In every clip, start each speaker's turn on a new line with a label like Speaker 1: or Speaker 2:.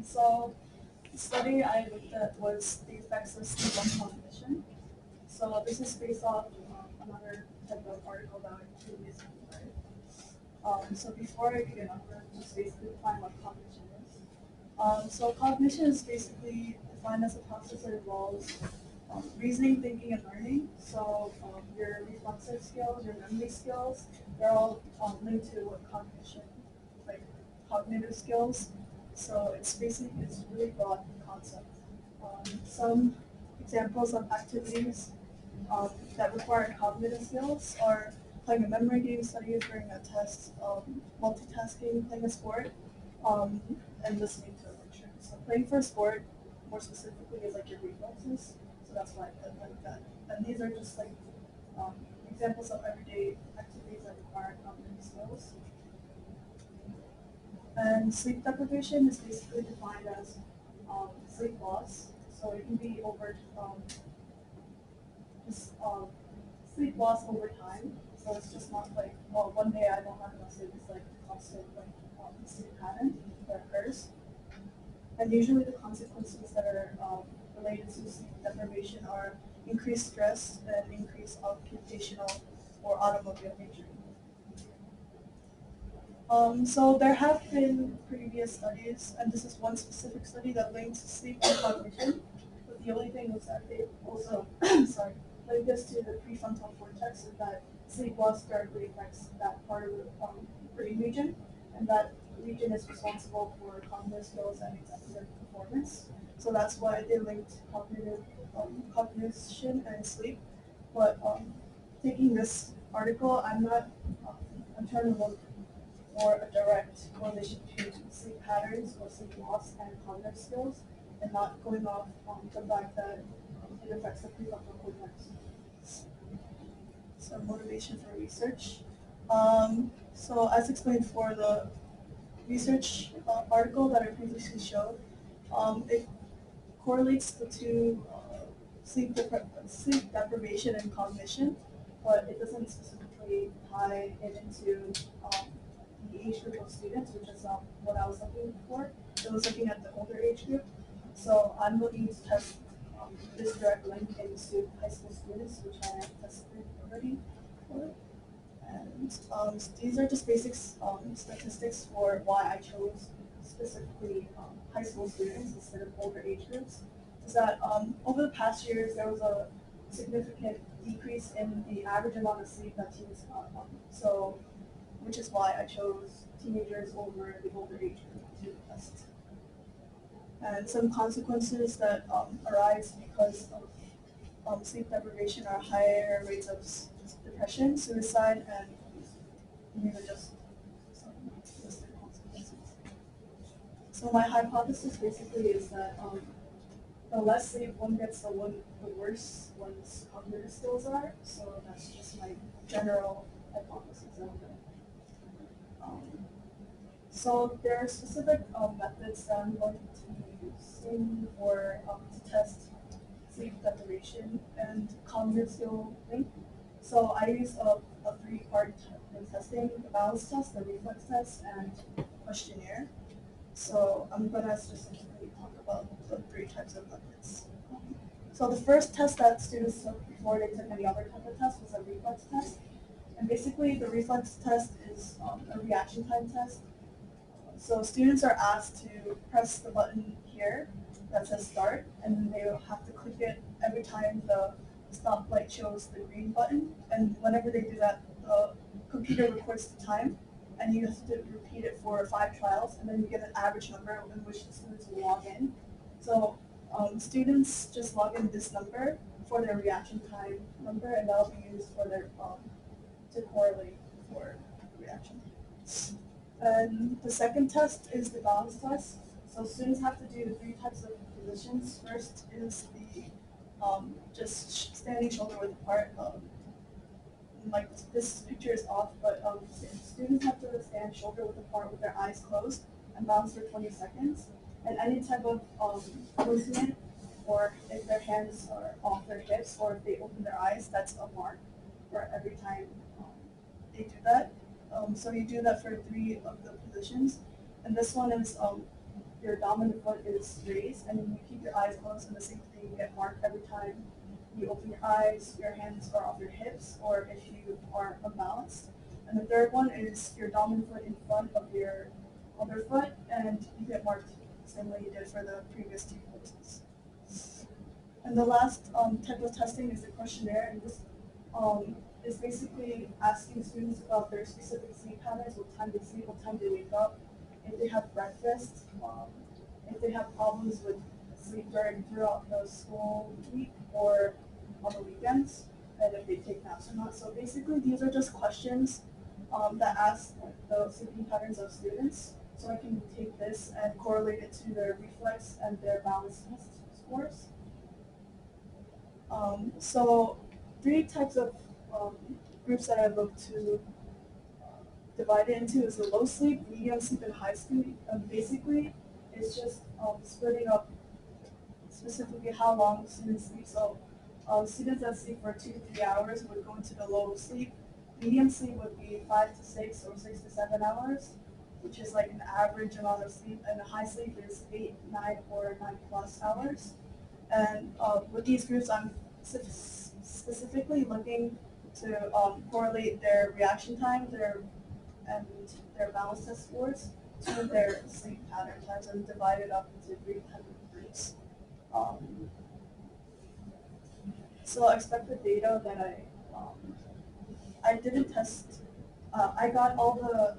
Speaker 1: So the study I looked at was the effects of sleep on cognition. So this is based off another type of article that I previously read. So before I begin, I'm going to just basically define what cognition is. So cognition is basically defined as a process that involves reasoning, thinking, and learning. So your reflexive skills, your memory skills, they're all linked to what cognition, like cognitive skills. So it's really broad concept. Some examples of activities that require cognitive skills are playing a memory game, studying during a test, multitasking, playing a sport, um, and listening to a lecture. So playing for a sport, more specifically, is like your reflexes. So that's why I like that. And these are just like um, examples of everyday activities that require cognitive skills. And sleep deprivation is basically defined as sleep loss. So it can be over just sleep loss over time. So it's just not like, well, one day I don't have enough sleep. It's like a constant like sleep pattern that occurs. And usually the consequences that are related to sleep deprivation are increased stress and increased occupational or automobile injury. So there have been previous studies, and this is one specific study that linked sleep and cognition. But the only thing was that they also, sorry, linked this to the prefrontal cortex, and that sleep loss directly affects that part of the brain region, and that region is responsible for cognitive skills and executive performance. So that's why they linked cognition and sleep. But taking this article, I'm trying to look or a direct correlation between sleep patterns or sleep loss and cognitive skills, and not going off the fact that it affects the prefrontal cortex. So motivation for research. So as explained for the research article that I previously showed, it correlates the two sleep deprivation and cognition, but it doesn't specifically tie it into the age group of students, which is what I was looking for. It was looking at the older age group. So I'm looking to test this direct link into high school students, which I have tested already for. And these are just basic statistics for why I chose specifically high school students instead of older age groups. Is that over the past years there was a significant decrease in the average amount of sleep that teens got. So, which is why I chose teenagers over the older age group to test. And some consequences that arise because of sleep deprivation are higher rates of depression, suicide, and these are just some listed consequences. So my hypothesis basically is that the less sleep one gets, the worse one's cognitive skills are. So that's just my general hypothesis of it. Um, so there are specific methods that I'm going to be using for to test sleep deprivation and cognitive skill link. So I use a three-part testing: the balance test, the reflex test, and questionnaire. So I'm gonna specifically talk about the three types of methods. So the first test that students took before they took any other type of test was a reflex test. And basically the reflex test is a reaction time test. So students are asked to press the button here that says start, and then they will have to click it every time the stoplight shows the green button. And whenever they do that, the computer records the time, and you have to repeat it for 5 trials, and then you get an average number in which the students will log in. So students just log in this number for their reaction time number, and that'll be used for their to correlate for reaction. And the second test is the balance test. So students have to do 3 types of positions. First is the just standing shoulder width apart. Like this picture is off, but students have to stand shoulder width apart with their eyes closed and balance for 20 seconds. And any type of movement, or if their hands are off their hips, or if they open their eyes, that's a mark for every time they do that. So you do that for 3 of the positions. And this one is your dominant foot is raised, and then you keep your eyes closed, and the same thing, you get marked every time you open your eyes, your hands are off your hips, or if you are unbalanced. And the third one is your dominant foot in front of your other foot, and you get marked the same way you did for the previous two poses. And the last type of testing is the questionnaire, and this is basically asking students about their specific sleep patterns, what time they sleep, what time they wake up, if they have breakfast, if they have problems with sleep throughout the school week or on the weekends, and if they take naps or not. So basically, these are just questions that ask the sleeping patterns of students. So I can take this and correlate it to their reflex and their balance test scores. So three types of groups that I look to divide it into is the low sleep, medium sleep, and high sleep. Basically, it's just splitting up specifically how long students sleep. So students that sleep for 2 to 3 hours would go into the low sleep. Medium sleep would be 5 to 6 or 6 to 7 hours, which is like an average amount of sleep. And the high sleep is 8, 9, or 9+ hours. And with these groups, I'm specifically looking to correlate their reaction time, and their balance test scores to their sleep pattern times, and divide it up into 3 types of groups. So expected data that I didn't test. I got all the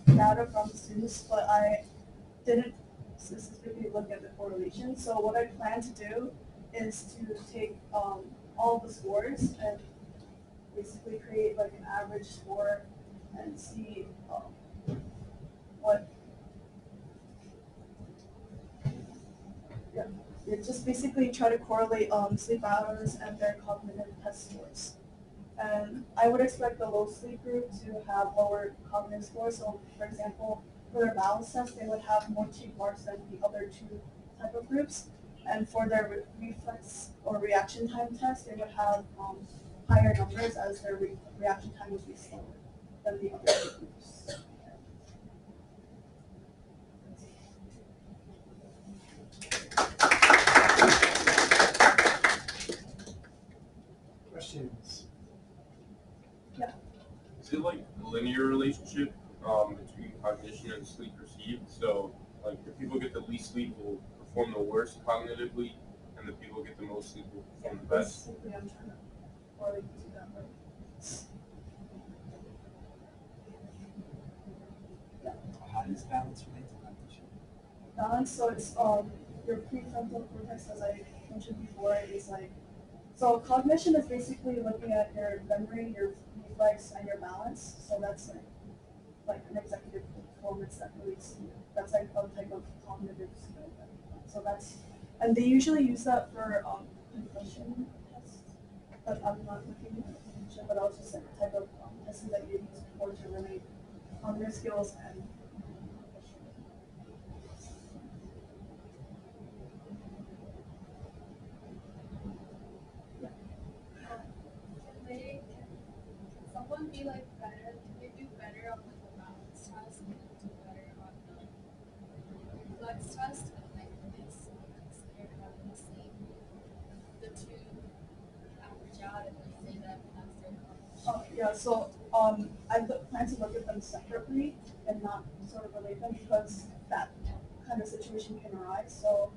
Speaker 1: data from the students, but I didn't specifically look at the correlation. So what I plan to do is to take all the scores and basically create like an average score and see what. Yeah, just basically try to correlate sleep hours and their cognitive test scores. And I would expect the low sleep group to have lower cognitive scores. So, for example, for their balance test, they would have more check marks than the other two type of groups. And for their reflex or reaction time test, they would have higher numbers as their reaction time would be slower than the other two groups.
Speaker 2: Questions?
Speaker 1: Yeah.
Speaker 3: Is it like a linear relationship between cognition and sleep received? So, like, the people get the least sleep will perform the worst cognitively, and the people get the most sleep will perform the best.
Speaker 1: Basically, I'm trying to correlate to that way.
Speaker 2: How does balance relate to cognition?
Speaker 1: Balance, so it's your prefrontal cortex, as I mentioned before, is like, so cognition is basically looking at your memory, your reflex, and your balance. So that's like an executive performance that relates to you. That's like a type of cognitive skill. So that's, and they usually use that for concussion tests. But I'm not looking at concussion, but also just like a type of testing that you use for to relate cognitive skills and
Speaker 4: Can someone be like better? Can they do better on like the balance test and do better on the reflex test? And like it's considered having the same, the two average out and like say that that's their cognition.
Speaker 1: yeah, so I plan to look at them separately and not sort of relate them because that kind of situation can arise. So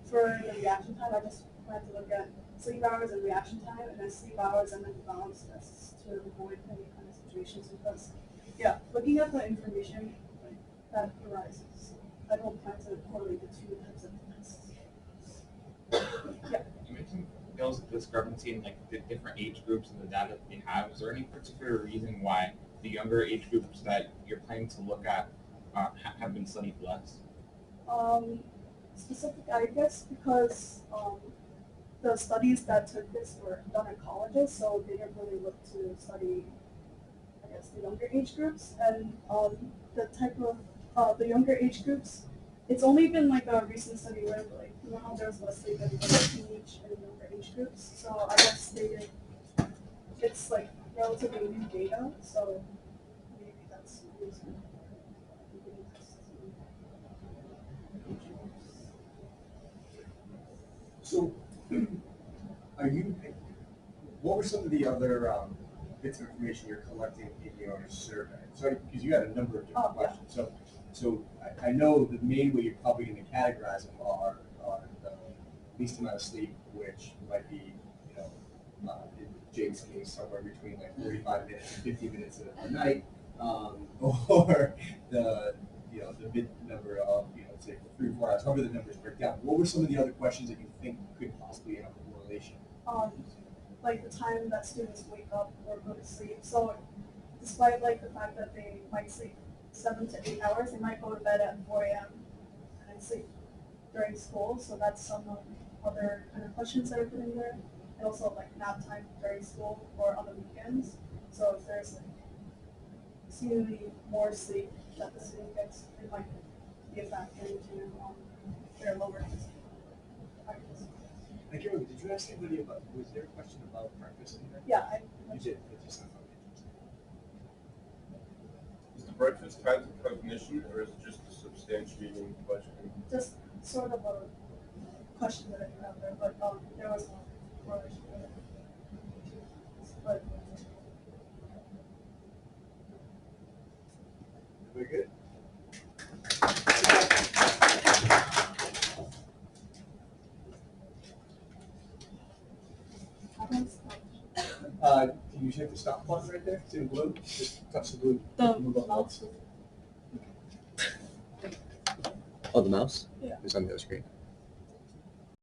Speaker 1: for the reaction time, I just plan to look at sleep hours and reaction time, and then sleep hours and then the balance tests to avoid any kind of situations. Because yeah, looking at the information that arises, I don't plan to correlate the two types of tests. Yeah.
Speaker 5: You mentioned there was a discrepancy in like the different age groups and the data that they have. Is there any particular reason why the younger age groups that you're planning to look at have been studied less?
Speaker 1: Specific, I guess, because the studies that took this were done in colleges, so they didn't really look to study, I guess, the younger age groups. And the type of the younger age groups, it's only been like a recent study where like you know how there's less sleep in like teenage and younger age groups. So I guess they did. It's like relatively new data, so maybe that's the reason.
Speaker 6: So, what were some of the other bits of information you're collecting in your survey? So, because you had a number of different questions. So I know the main way you're probably going to categorize them are the least amount of sleep, which might be, in Jake's case, somewhere between like 45 minutes and 50 minutes a night, or the mid number of, say 3 or 4 hours, however the numbers break down. What were some of the other questions that you think could possibly have a correlation?
Speaker 1: Like the time that students wake up or go to sleep. So despite like the fact that they might sleep 7 to 8 hours, they might go to bed at 4 a.m. and sleep during school. So that's some other kind of questions that are put in there. And also like nap time during school or on the weekends. So if there's like seemingly more sleep that the student gets, it might be a factor into their lower practice.
Speaker 6: I can't remember, did you ask anybody about, was there a question about breakfast in there?
Speaker 1: Yeah,
Speaker 6: You did, that just sounds interesting.
Speaker 3: Is the breakfast tied to cognition, or is it just a substantiating question?
Speaker 1: just sort of a question that I put out there, but there was no correlation with it. But
Speaker 6: Very good. Can you check the stop button right there? It's in blue. Just touch the blue.
Speaker 1: the
Speaker 6: Move on.
Speaker 1: mouse.
Speaker 7: Oh, the mouse?
Speaker 1: Yeah.
Speaker 7: It's on the other screen.